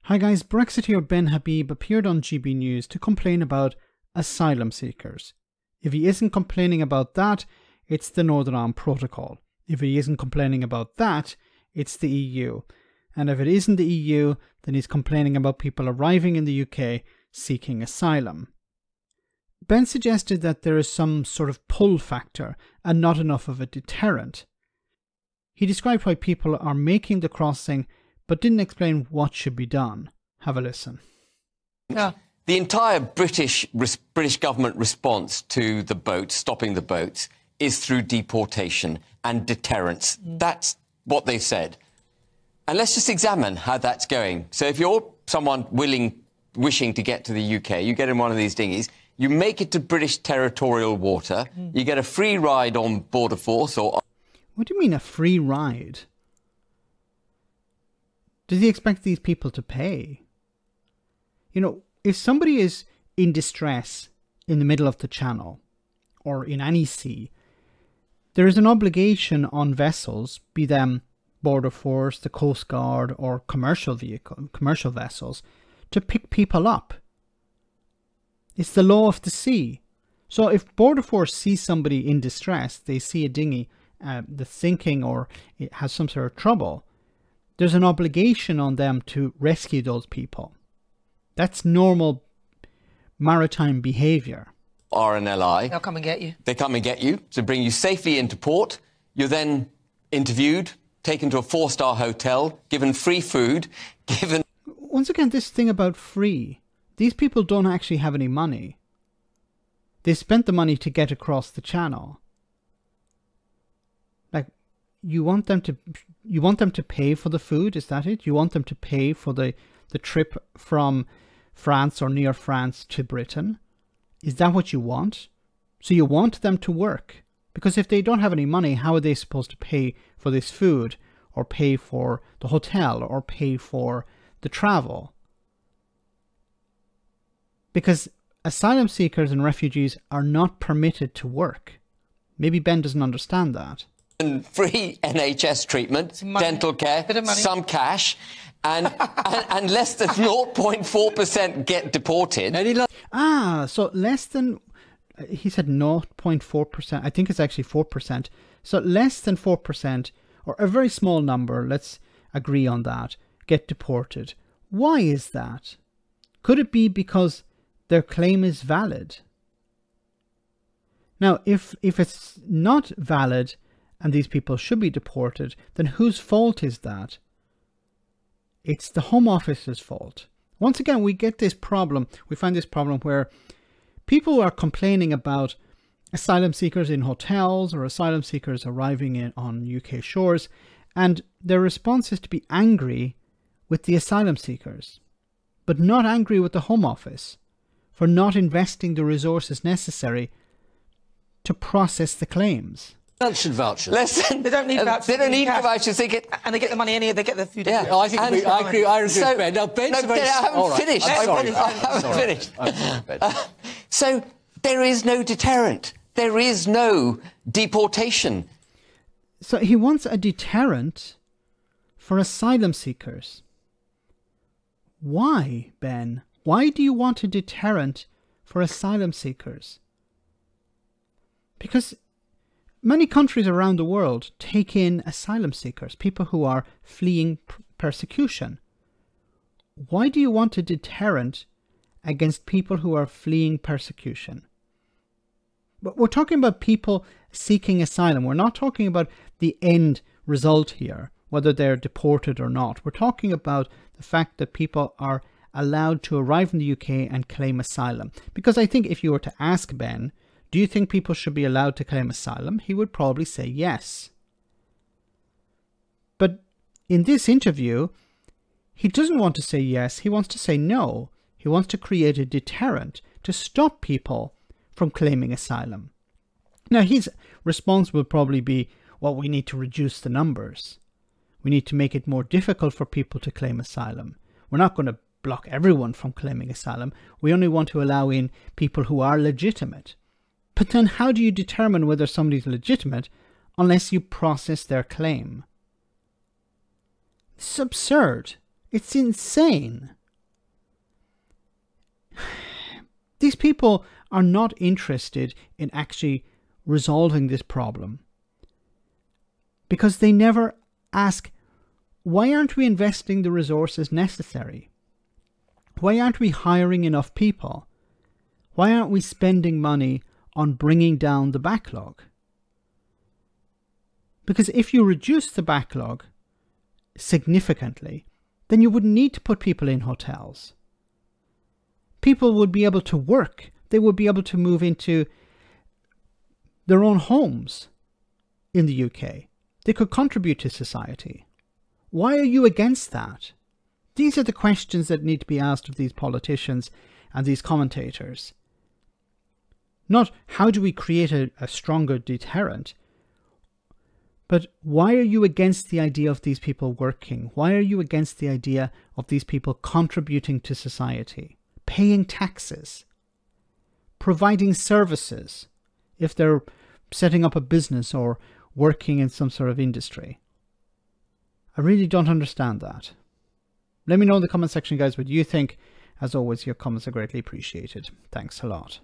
Hi guys, Brexiteer Ben Habib appeared on GB News to complain about asylum seekers. If he isn't complaining about that, it's the Northern Ireland Protocol. If he isn't complaining about that, it's the EU. And if it isn't the EU, then he's complaining about people arriving in the UK seeking asylum. Ben suggested that there is some sort of pull factor and not enough of a deterrent. He described why people are making the crossing but didn't explain what should be done. Have a listen. Yeah. The entire British government response to the boats, stopping the boats, is through deportation and deterrence. That's what they've said. And let's just examine how that's going. So if you're someone wishing to get to the UK, you get in one of these dinghies, you make it to British territorial water, you get a free ride on Border Force or... What do you mean a free ride? Does he expect these people to pay? You know, if somebody is in distress in the middle of the channel or in any sea, there is an obligation on vessels, be them Border Force, the Coast Guard or commercial vessels, to pick people up. It's the law of the sea. So if Border Force sees somebody in distress, they see a dinghy that's sinking or it has some sort of trouble, there's an obligation on them to rescue those people. That's normal maritime behaviour. RNLI. They'll come and get you. They come and get you to bring you safely into port. You're then interviewed, taken to a 4-star hotel, given free food, given... Once again, this thing about free. These people don't actually have any money. They spent the money to get across the channel. Like, you want them to pay for the food, is that it? You want them to pay for the trip from France or near France to Britain? Is that what you want? So you want them to work. Because if they don't have any money, how are they supposed to pay for this food or pay for the hotel or pay for the travel? Because asylum seekers and refugees are not permitted to work. Maybe Ben doesn't understand that. And free NHS treatment, dental care, some cash, and less than 0.4% get deported. So less than, he said 0.4%, I think it's actually 4%. So less than 4%, or a very small number, let's agree on that, get deported. Why is that? Could it be because their claim is valid? Now, if it's not valid, and these people should be deported, then whose fault is that? It's the Home Office's fault. Once again, we get this problem, we find this problem where people are complaining about asylum seekers in hotels or asylum seekers arriving on UK shores, and their response is to be angry with the asylum seekers, but not angry with the Home Office for not investing the resources necessary to process the claims. Vouchers. Listen, they don't need vouchers. They don't need vouchers. They get, and they get the money anyway. They get the food. Yeah, I think I agree with Ben. Now, Ben's I haven't finished. I haven't finished. So there is no deterrent. There is no deportation. So he wants a deterrent for asylum seekers. Why, Ben? Why do you want a deterrent for asylum seekers? Because many countries around the world take in asylum seekers, people who are fleeing persecution. Why do you want a deterrent against people who are fleeing persecution? But we're talking about people seeking asylum. We're not talking about the end result here, whether they're deported or not. We're talking about the fact that people are allowed to arrive in the UK and claim asylum. Because I think if you were to ask Ben, do you think people should be allowed to claim asylum? He would probably say yes. But in this interview, he doesn't want to say yes, he wants to say no. He wants to create a deterrent to stop people from claiming asylum. Now, his response will probably be, well, we need to reduce the numbers. We need to make it more difficult for people to claim asylum. We're not going to block everyone from claiming asylum. We only want to allow in people who are legitimate. But then how do you determine whether somebody's legitimate unless you process their claim? It's absurd. It's insane. These people are not interested in actually resolving this problem because they never ask, why aren't we investing the resources necessary? Why aren't we hiring enough people? Why aren't we spending money on bringing down the backlog? Because if you reduce the backlog significantly, then you wouldn't need to put people in hotels. People would be able to work. They would be able to move into their own homes in the UK. They could contribute to society. Why are you against that? These are the questions that need to be asked of these politicians and these commentators. Not how do we create a stronger deterrent, but why are you against the idea of these people working? Why are you against the idea of these people contributing to society, paying taxes, providing services if they're setting up a business or working in some sort of industry? I really don't understand that. Let me know in the comment section, guys, what you think. As always, your comments are greatly appreciated. Thanks a lot.